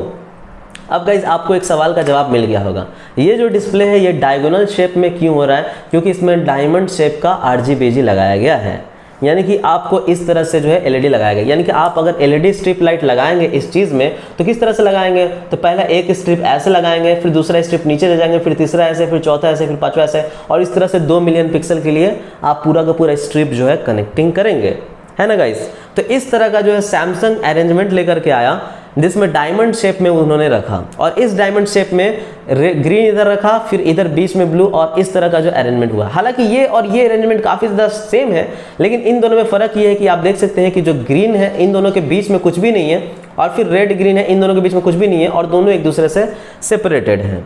Speaker 1: अब गाइज आपको एक सवाल का जवाब मिल गया होगा, ये जो डिस्प्ले है ये डायगोनल शेप में क्यों हो रहा है? क्योंकि इसमें डायमंड शेप का RGBG लगाया गया है। यानी कि आपको इस तरह से जो है एलईडी लगाया गया। यानी कि आप अगर एलईडी स्ट्रिप लाइट लगाएंगे इस चीज़ में, तो किस तरह से लगाएंगे? तो पहला एक स्ट्रिप ऐसे लगाएंगे, फिर दूसरा स्ट्रिप नीचे ले जाएंगे, फिर तीसरा ऐसे, फिर चौथा ऐसे, फिर पांचवा ऐसे, और इस तरह से 2 मिलियन पिक्सल के लिए आप पूरा का पूरा स्ट्रिप जो है कनेक्टिंग करेंगे, है ना गाइस? तो इस तरह का जो है सैमसंग अरेंजमेंट लेकर के आया, जिसमें डायमंड शेप में उन्होंने रखा, और इस डायमंड शेप में ग्रीन इधर रखा, फिर इधर बीच में ब्लू, और इस तरह का जो अरेंजमेंट हुआ। हालांकि ये और ये अरेंजमेंट काफ़ी ज़्यादा सेम है, लेकिन इन दोनों में फ़र्क ये है कि आप देख सकते हैं कि जो ग्रीन है इन दोनों के बीच में कुछ भी नहीं है, और फिर रेड ग्रीन है इन दोनों के बीच में कुछ भी नहीं है, और दोनों एक दूसरे से सेपरेटेड हैं।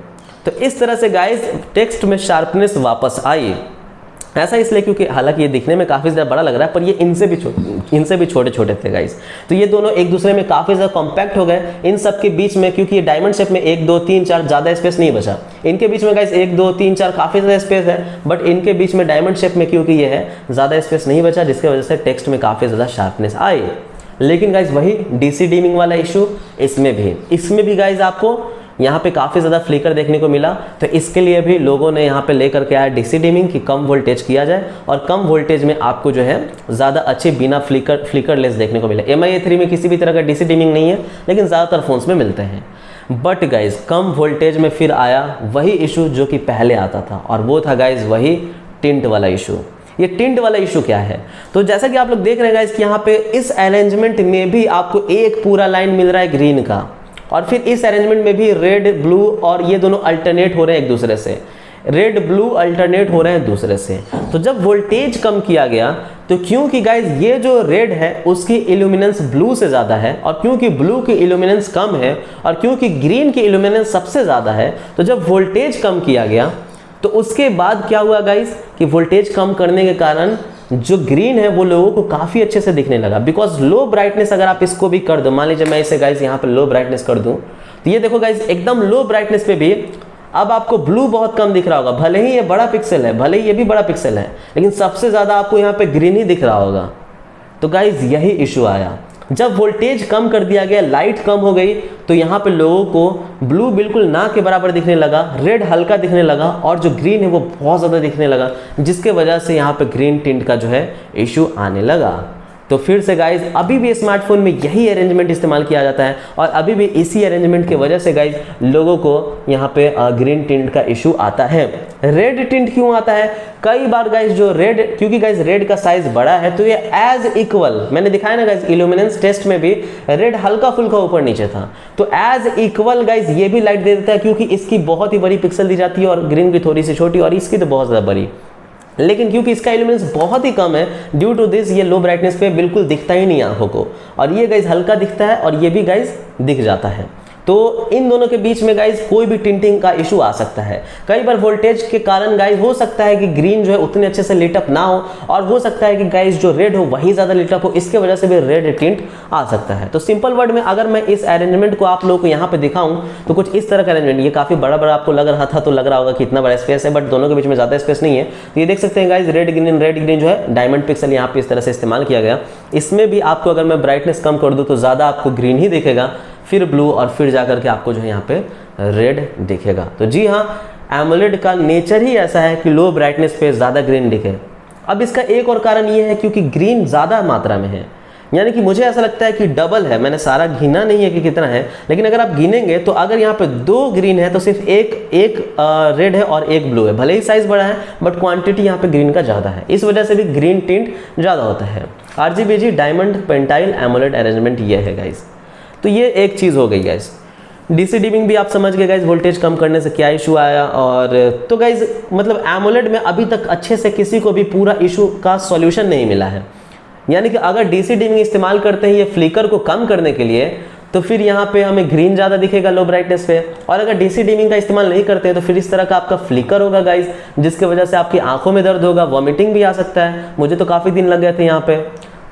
Speaker 1: तो इस तरह से गाइस टेक्स्ट में शार्पनेस वापस आई। ऐसा इसलिए क्योंकि हालांकि ये दिखने में काफ़ी ज़्यादा बड़ा लग रहा है, पर ये इनसे भी छोटे छोटे थे गाइस। तो ये दोनों एक दूसरे में काफ़ी ज़्यादा कॉम्पैक्ट हो गए। इन सब के बीच में, क्योंकि ये डायमंड शेप में 1 2 3 4 ज़्यादा स्पेस नहीं बचा, इनके बीच में गाइस 1 2 3 4 काफ़ी ज़्यादा स्पेस है, बट इनके बीच में डायमंड शेप में क्योंकि ये है ज़्यादा स्पेस नहीं बचा, जिसकी वजह से टेक्स्ट में काफ़ी ज़्यादा शार्पनेस आई। लेकिन गाइस वही डीसी डिमिंग वाला इशू इसमें भी गाइस आपको यहाँ पे काफ़ी ज़्यादा फ्लिकर देखने को मिला। तो इसके लिए भी लोगों ने यहाँ पे लेकर के आया डीसी डिमिंग की कम वोल्टेज किया जाए, और कम वोल्टेज में आपको जो है ज़्यादा अच्छे बिना फ्लिकर लेस देखने को मिले। MI A3 में किसी भी तरह का डीसी डिमिंग नहीं है, लेकिन ज़्यादातर फ़ोन्स में मिलते हैं। बट गाइज कम वोल्टेज में फिर आया वही इशू जो कि पहले आता था, और वो था गाइज वही टिंट वाला इशू। ये टिंट वाला इशू क्या है? तो जैसा कि आप लोग देख रहे हैं गाइज कि यहाँ पे इस अरेंजमेंट में भी आपको एक पूरा लाइन मिल रहा है ग्रीन का, और फिर इस अरेंजमेंट में भी रेड ब्लू, और ये दोनों अल्टरनेट हो रहे हैं एक दूसरे से, रेड ब्लू अल्टरनेट हो रहे हैं दूसरे से। तो जब वोल्टेज कम किया गया, तो क्योंकि गाइज ये जो रेड है उसकी इल्यूमिनेंस ब्लू से ज़्यादा है, और क्योंकि ब्लू की इल्यूमिनेंस कम है, और क्योंकि ग्रीन की इल्यूमिनेंस सबसे ज़्यादा है, तो जब वोल्टेज कम किया गया तो उसके बाद क्या हुआ गाइज कि वोल्टेज कम करने के कारण जो ग्रीन है वो लोगों को काफ़ी अच्छे से दिखने लगा, बिकॉज लो ब्राइटनेस अगर आप इसको भी कर दो, मान लीजिए मैं इसे गाइज यहाँ पे लो ब्राइटनेस कर दूँ, तो ये देखो गाइज एकदम लो ब्राइटनेस पे भी अब आपको ब्लू बहुत कम दिख रहा होगा। भले ही ये बड़ा पिक्सल है, भले ही ये भी बड़ा पिक्सल है, लेकिन सबसे ज़्यादा आपको यहाँ पे ग्रीन ही दिख रहा होगा। तो गाइज यही इशू आया, जब वोल्टेज कम कर दिया गया, लाइट कम हो गई, तो यहाँ पे लोगों को ब्लू बिल्कुल ना के बराबर दिखने लगा, रेड हल्का दिखने लगा और जो ग्रीन है वो बहुत ज़्यादा दिखने लगा, जिसके वजह से यहाँ पे ग्रीन टिंट का जो है इशू आने लगा। तो फिर से गाइज अभी भी स्मार्टफोन में यही अरेंजमेंट इस्तेमाल किया जाता है और अभी भी इसी अरेंजमेंट की वजह से गाइज लोगों को यहाँ पे ग्रीन टिंट का इशू आता है। रेड टिंट क्यों आता है? कई बार गाइज जो रेड, क्योंकि गाइज रेड का साइज बड़ा है, तो ये एज इक्वल, मैंने दिखाया ना गाइज इल्यूमिनेंस टेस्ट में भी रेड हल्का फुल्का ऊपर नीचे था, तो एज इक्वल गाइज ये भी लाइट दे देता है, क्योंकि इसकी बहुत ही बड़ी पिक्सल दी जाती है और ग्रीन की थोड़ी सी छोटी और इसकी तो बहुत ज़्यादा बड़ी। लेकिन क्योंकि इसका इल्यूमिनेंस बहुत ही कम है, ड्यू टू दिस ये लो ब्राइटनेस पे बिल्कुल दिखता ही नहीं आंखों को, और ये गाइज हल्का दिखता है और ये भी गाइज दिख जाता है। तो इन दोनों के बीच में गाइज कोई भी टिंटिंग का इशू आ सकता है। कई बार वोल्टेज के कारण गाइज हो सकता है कि ग्रीन जो है उतने अच्छे से लिटअप ना हो, और हो सकता है कि गाइज जो रेड हो वही ज़्यादा लिटअप हो, इसके वजह से भी रेड टिंट आ सकता है। तो सिंपल वर्ड में अगर मैं इस अरेंजमेंट को आप लोगों को यहाँ पे दिखाऊं तो कुछ इस तरह का अरेंजमेंट, ये काफ़ी बड़ा बड़ा आपको लग रहा था तो लग रहा होगा कि इतना बड़ा स्पेस है, बट दोनों के बीच में ज़्यादा स्पेस नहीं है। तो ये देख सकते हैं गाइज रेड ग्रीन जो है डायमंड पिक्सल यहाँ पे इस तरह से इस्तेमाल किया गया। इसमें भी आपको अगर मैं ब्राइटनेस कम कर दूँ तो ज़्यादा आपको ग्रीन ही दिखेगा, फिर ब्लू और फिर जाकर के आपको जो है यहाँ पे रेड दिखेगा। तो जी हाँ, एमोलेड का नेचर ही ऐसा है कि लो ब्राइटनेस पे ज़्यादा ग्रीन दिखे। अब इसका एक और कारण ये है क्योंकि ग्रीन ज़्यादा मात्रा में है, यानी कि मुझे ऐसा लगता है कि डबल है। मैंने सारा गिना नहीं है कि कितना है, लेकिन अगर आप गिनेंगे तो अगर यहाँ पे 2 ग्रीन है तो सिर्फ एक रेड है और एक ब्लू है। भले ही साइज बड़ा है बट क्वांटिटी यहाँ पे ग्रीन का ज़्यादा है, इस वजह से भी ग्रीन टिंट ज़्यादा होता है। RGBG diamond pentyl AMOLED arrangement ये है गाइज। तो ये एक चीज़ हो गई गाइज। डीसी डिमिंग भी आप समझ गए गाइज, वोल्टेज कम करने से क्या इशू आया। और तो गाइज मतलब एमोलेड में अभी तक अच्छे से किसी को भी पूरा इशू का सॉल्यूशन नहीं मिला है, यानी कि अगर डीसी डिमिंग इस्तेमाल करते हैं ये फ्लिकर को कम करने के लिए, तो फिर यहाँ पे हमें ग्रीन ज़्यादा दिखेगा लो ब्राइटनेस पे, और अगर डीसी डिमिंग का इस्तेमाल नहीं करते हैं तो फिर इस तरह का आपका फ्लिकर होगा गाइज, जिसकी वजह से आपकी आंखों में दर्द होगा, वॉमिटिंग भी आ सकता है। मुझे तो काफ़ी दिन लग गए थे यहाँ पे।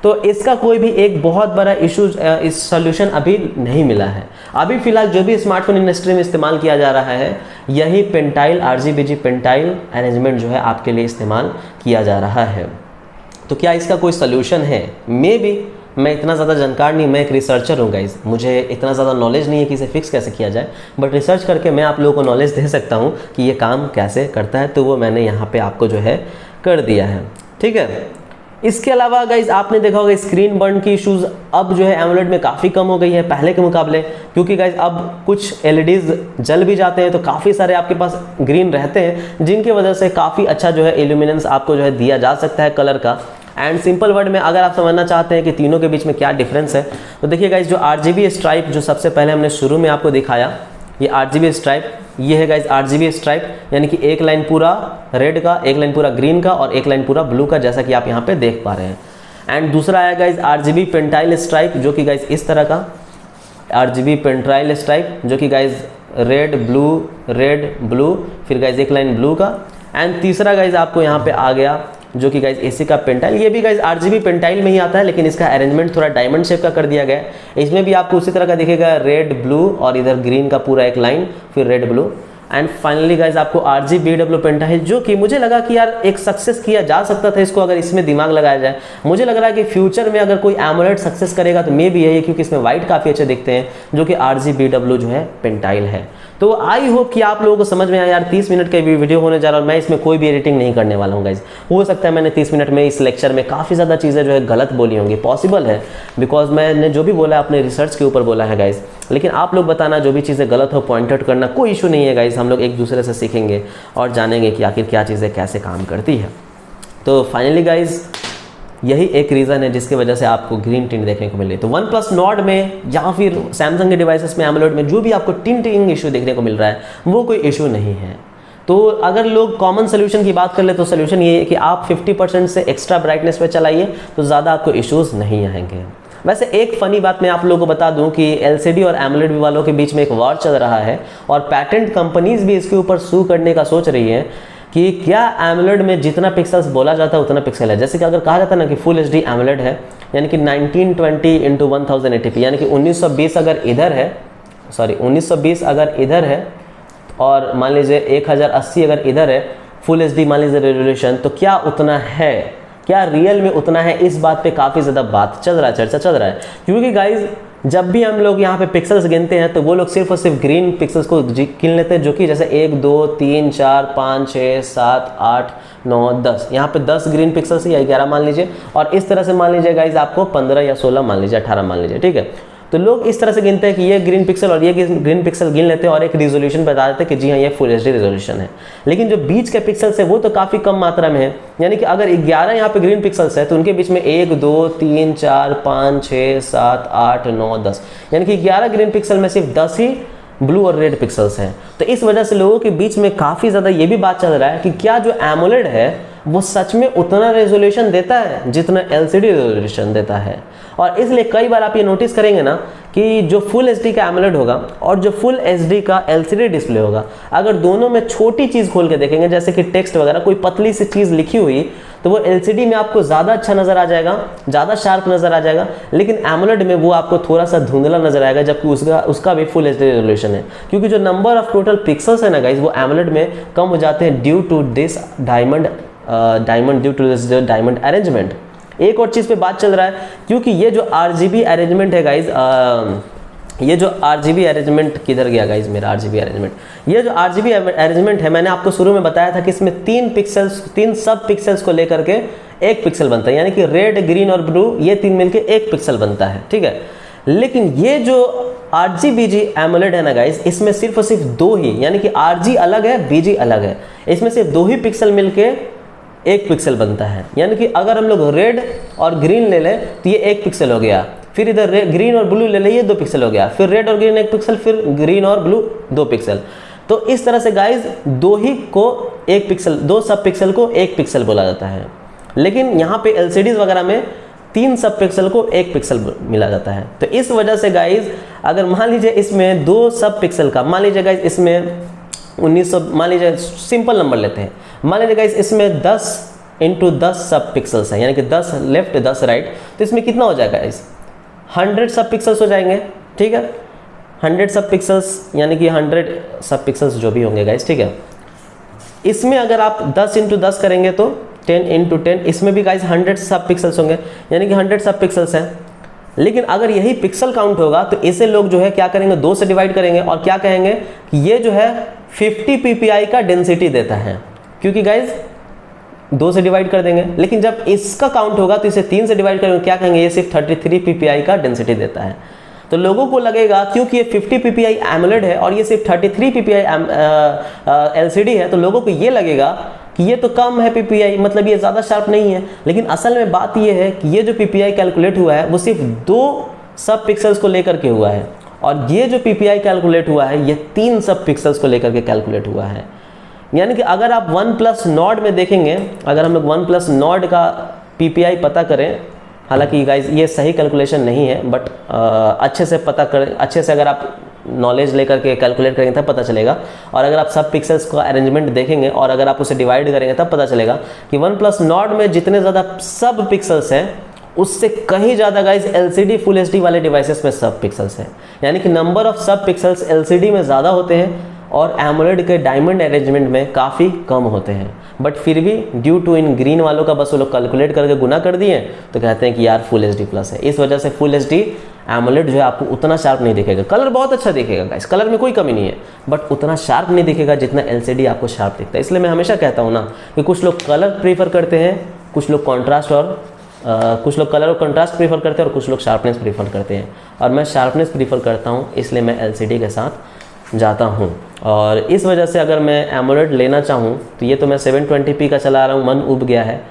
Speaker 1: तो इसका कोई भी एक बहुत बड़ा इशू, इस सॉल्यूशन अभी नहीं मिला है। अभी फिलहाल जो भी स्मार्टफोन इंडस्ट्री में इस्तेमाल किया जा रहा है, यही पेंटाइल RGBG पेंटाइल अरेंजमेंट जो है आपके लिए इस्तेमाल किया जा रहा है। तो क्या इसका कोई सॉल्यूशन है? मे बी, मैं इतना ज़्यादा जानकार नहीं, मैं एक रिसर्चर हूँ गाइज, मुझे इतना ज़्यादा नॉलेज नहीं है कि इसे फिक्स कैसे किया जाए, बट रिसर्च करके मैं आप लोगों को नॉलेज दे सकता हूँ कि ये काम कैसे करता है। तो वो मैंने यहाँ पे आपको जो है कर दिया है, ठीक है। इसके अलावा गाइज आपने देखा होगा स्क्रीन बर्न की इश्यूज अब जो है एमोलेड में काफ़ी कम हो गई है पहले के मुकाबले, क्योंकि गाइज अब कुछ LEDs जल भी जाते हैं तो काफ़ी सारे आपके पास ग्रीन रहते हैं, जिनकी वजह से काफ़ी अच्छा जो है इल्यूमिनेंस आपको जो है दिया जा सकता है कलर का। एंड सिंपल वर्ड में अगर आप समझना चाहते हैं कि तीनों के बीच में क्या डिफरेंस है, तो देखिए गाइज जो RGB स्ट्राइप जो सबसे पहले हमने शुरू में आपको दिखाया, ये RGB स्ट्राइप, ये है गाइज RGB स्ट्राइप, यानी कि एक लाइन पूरा रेड का, एक लाइन पूरा ग्रीन का और एक लाइन पूरा ब्लू का, जैसा कि आप यहाँ पे देख पा रहे हैं। एंड दूसरा आया गाइज RGB पेंटाइल स्ट्राइप, जो कि गाइज इस तरह का RGB पेंटाइल स्ट्राइप, जो कि गाइज रेड ब्लू, फिर गाइज एक लाइन ब्लू का। एंड तीसरा गाइज आपको यहाँ पे आ गया जो कि गाइज इसी का पेंटाइल, ये भी गाइज RGB पेंटाइल में ही आता है, लेकिन इसका अरेंजमेंट थोड़ा डायमंड शेप का कर दिया गया है। इसमें भी आपको उसी तरह का दिखेगा, रेड ब्लू और इधर ग्रीन का पूरा एक लाइन, फिर red blue. And finally guys आपको RGBW पेंटाइल, जो कि मुझे लगा कि यार एक सक्सेस किया जा सकता था इसको अगर इसमें दिमाग लगाया जाए। मुझे लग रहा है कि फ्यूचर में अगर कोई एमोलेड सक्सेस करेगा तो मे भी यही है, क्योंकि इसमें वाइट काफ़ी अच्छे दिखते हैं, जो कि RGBW जो है पेंटाइल है। तो आई होप कि आप लोगों को समझ में आया। यार 30 मिनट का वीडियो होने जा रहा है और मैं इसमें कोई भी एडिटिंग नहीं करने वाला हूँ गाइज। हो सकता है मैंने 30 मिनट में इस लेक्चर में काफ़ी ज़्यादा चीज़ें जो है गलत बोली होंगी, पॉसिबल है, बिकॉज मैंने जो भी बोला अपने रिसर्च के ऊपर बोला है गाइज। लेकिन आप लोग बताना जो भी चीज़ें गलत हो, पॉइंट आउट करना, कोई इशू नहीं है गाइज। हम लोग एक दूसरे से सीखेंगे और जानेंगे कि आखिर क्या चीज़ें कैसे काम करती है। तो फाइनली गाइज यही एक रीज़न है जिसकी वजह से आपको ग्रीन टिंट देखने को मिल रही है। तो OnePlus Nord में या फिर सैमसंग के डिवाइसेस में एमोलेड में जो भी आपको टिंटिंग इशू देखने को मिल रहा है वो कोई इशू नहीं है। तो अगर लोग कॉमन सोल्यूशन की बात कर ले तो सोल्यूशन ये है कि आप 50% से एक्स्ट्रा ब्राइटनेस पे चलाइए तो ज़्यादा आपको इश्यूज़ नहीं आएंगे। वैसे एक फ़नी बात मैं आप लोगों को बता दूं कि LCD और एमोलेड वालों के बीच में एक वॉर चल रहा है और पैटेंट कंपनीज भी इसके ऊपर सू करने का सोच रही है कि क्या एमोलेड में जितना पिक्सल्स बोला जाता है उतना पिक्सल है। जैसे कि अगर कहा जाता है ना कि फुल एचडी एमोलेड है, यानी कि 1920 इंटू 1080p, यानी कि 1920 अगर इधर है, सॉरी 1920 अगर इधर है और मान लीजिए 1080 अगर इधर है फुल एचडी मान लीजिए रेजोल्यूशन, तो क्या उतना है, क्या रियल में उतना है, इस बात पे काफ़ी ज़्यादा बात चल रहा है, चर्चा चल रहा है। क्योंकि गाइज जब भी हम लोग यहाँ पे पिक्सल्स गिनते हैं तो वो लोग सिर्फ और सिर्फ ग्रीन पिक्सल्स को गिन लेते हैं, जो कि जैसे 1 2 3 4 5 6 7 8 9 10, यहाँ पे 10 ग्रीन पिक्सल्स या 11 मान लीजिए, और इस तरह से मान लीजिए गाइज आपको 15 या 16 मान लीजिए, 18 मान लीजिए, ठीक है। तो लोग इस तरह से गिनते हैं कि ये ग्रीन पिक्सल और ये ग्रीन पिक्सल गिन लेते हैं और एक रिजोल्यूशन बता देते हैं कि जी हाँ ये फुल एचडी रिजोल्यूशन है। लेकिन जो बीच के पिक्सल्स है वो तो काफ़ी कम मात्रा में है, यानी कि अगर 11 यहाँ पे ग्रीन पिक्सल्स है तो उनके बीच में 1 2 3 4 5 6 7 8 9 10, यानी कि 11 ग्रीन पिक्सल में सिर्फ 10 ही ब्लू और रेड पिक्सल्स हैं। तो इस वजह से लोगों के बीच में काफ़ी ज़्यादा ये भी बात चल रहा है कि क्या जो एमोलेड है वो सच में उतना रेजोल्यूशन देता है जितना एलसीडी रेजोल्यूशन देता है। और इसलिए कई बार आप ये नोटिस करेंगे ना कि जो फुल एचडी का एमोलेड होगा और जो फुल एचडी का एलसीडी डिस्प्ले होगा, अगर दोनों में छोटी चीज़ खोल के देखेंगे जैसे कि टेक्स्ट वगैरह कोई पतली सी चीज़ लिखी हुई, तो वो एलसीडी में आपको ज़्यादा अच्छा नज़र आ जाएगा, ज़्यादा शार्प नज़र आ जाएगा, लेकिन एमोलेड में वो आपको थोड़ा सा धुंधला नज़र आएगा, जबकि उसका भी फुल एचडी रेजोल्यूशन है। क्योंकि जो नंबर ऑफ टोटल पिक्सल्स है ना गाइज वो एमोलेड में कम हो जाते हैं due to this diamond arrangement. एक और चीज़ पे बात चल रहा है, क्योंकि ये जो आरजीबी अरेंजमेंट है गाइज, ये जो आरजीबी अरेंजमेंट किधर गया गाइज मेरा आरजीबी अरेंजमेंट, ये जो आरजीबी अरेंजमेंट है मैंने आपको शुरू में बताया था कि इसमें 3 सब पिक्सल्स को लेकर के एक पिक्सल बनता है, यानी कि रेड ग्रीन और ब्लू ये 3 मिलके एक पिक्सल बनता है, ठीक है। लेकिन ये जो RGBG एमोलेड है ना गाइज, इसमें सिर्फ और सिर्फ 2 ही, यानी कि RG अलग है BG अलग है, इसमें सिर्फ 2 ही पिक्सल मिलके एक पिक्सल बनता है। यानी कि अगर हम लोग रेड और ग्रीन ले लें तो ये 1 पिक्सल हो गया, फिर इधर ग्रीन और ब्लू ले लें ये 2 पिक्सल हो गया, फिर रेड और ग्रीन 1 पिक्सल, फिर ग्रीन और ब्लू 2 पिक्सल। तो इस तरह से गाइज 2 ही को 1 पिक्सल, 2 सब पिक्सल को 1 पिक्सल बोला जाता है। लेकिन यहाँ पे LCDs वगैरह में 3 सब पिक्सल को 1 पिक्सल मिला जाता है। तो इस वजह से गाइज अगर मान लीजिए इसमें 2 सब पिक्सल का, मान लीजिए गाइज इसमें 1900, मान लीजिए सिंपल नंबर लेते हैं, मान लीजिए गाइस इसमें 10 इंटू 10 सब पिक्सल्स है, यानी कि 10 लेफ्ट 10 राइट, तो इसमें कितना हो जाएगा गाइस 100 सब पिक्सल्स हो जाएंगे, ठीक है। 100 सब पिक्सल्स यानी कि 100 सब पिक्सल्स जो भी होंगे गाइस, ठीक है। इसमें अगर आप 10 इंटू 10 करेंगे तो 10 इंटू 10, इसमें भी गाइस 100 सब पिक्सल्स होंगे, यानी कि 100 सब पिक्सल्स हैं। लेकिन अगर यही पिक्सल काउंट होगा तो इसे लोग जो है क्या करेंगे 2 से डिवाइड करेंगे और क्या कहेंगे कि ये जो है 50 ppi का डेंसिटी देता है, क्योंकि गाइज 2 से डिवाइड कर देंगे। लेकिन जब इसका काउंट होगा तो इसे 3 से डिवाइड करेंगे, क्या कहेंगे ये सिर्फ 33 ppi का डेंसिटी देता है। तो लोगों को लगेगा क्योंकि ये 50 ppi एमोलेड है और ये सिर्फ 33 ppi LCD है, तो लोगों को ये लगेगा कि ये तो कम है ppi, मतलब ये ज़्यादा शार्प नहीं है। लेकिन असल में बात ये है कि ये जो ppi कैलकुलेट हुआ है वो सिर्फ 2 सब पिक्सल्स को लेकर के हुआ है, और ये जो ppi कैलकुलेट हुआ है ये 3 सब पिक्सल्स को लेकर के कैलकुलेट हुआ है। यानी कि अगर आप 1+ नॉड में देखेंगे, अगर हम लोग 1+ नॉड का ppi पता करें, हालांकि गाइज ये सही कैलकुलेशन नहीं है, बट अच्छे से पता करें, अच्छे से अगर आप नॉलेज लेकर के कैलकुलेट करेंगे तब पता चलेगा। और अगर आप सब पिक्सल्स का अरेंजमेंट देखेंगे और अगर आप उसे डिवाइड करेंगे तब पता चलेगा कि 1+ नॉड में जितने ज़्यादा सब पिक्सल्स हैं उससे कहीं ज़्यादा गाइज LCD फुल HD वाले डिवाइसेस में सब पिक्सल्स हैं। यानी कि नंबर ऑफ सब पिक्सल्स LCD में ज़्यादा होते हैं और एमोलेड के डायमंड अरेंजमेंट में काफ़ी कम होते हैं। बट फिर भी ड्यू टू इन ग्रीन वालों का बस वो लोग कैलकुलेट करके गुना कर दिए तो कहते हैं कि यार फुल HD प्लस है। इस वजह से फुल HD एमोलेड जो है आपको उतना शार्प नहीं दिखेगा। कलर बहुत अच्छा दिखेगा गाइस, कलर में कोई कमी नहीं है, बट उतना शार्प नहीं दिखेगा जितना LCD आपको शार्प दिखता है। इसलिए मैं हमेशा कहता हूँ ना कि कुछ लोग कलर प्रीफर करते हैं, कुछ लोग कॉन्ट्रास्ट और कुछ लोग कलर और कंट्रास्ट प्रीफर करते हैं और कुछ लोग शार्पनेस प्रीफर करते हैं, और मैं शार्पनेस प्रीफर करता हूँ, इसलिए मैं LCD के साथ जाता हूँ। और इस वजह से अगर मैं एमोलेड लेना चाहूँ तो ये तो मैं 720p का चला रहा हूँ, मन उब गया है,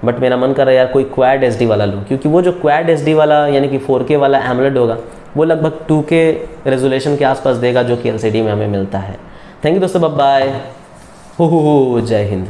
Speaker 1: बट मेरा मन कर रहा है यार कोई क्वाड HD वाला लूँ, क्योंकि वो जो क्वाड HD वाला यानी कि 4K वाला एमोलेड होगा वो लगभग 2K रेजोल्यूशन के आसपास देगा, जो कि LCD में हमें मिलता है। थैंक यू दोस्तों, बाय बाय, जय हिंद।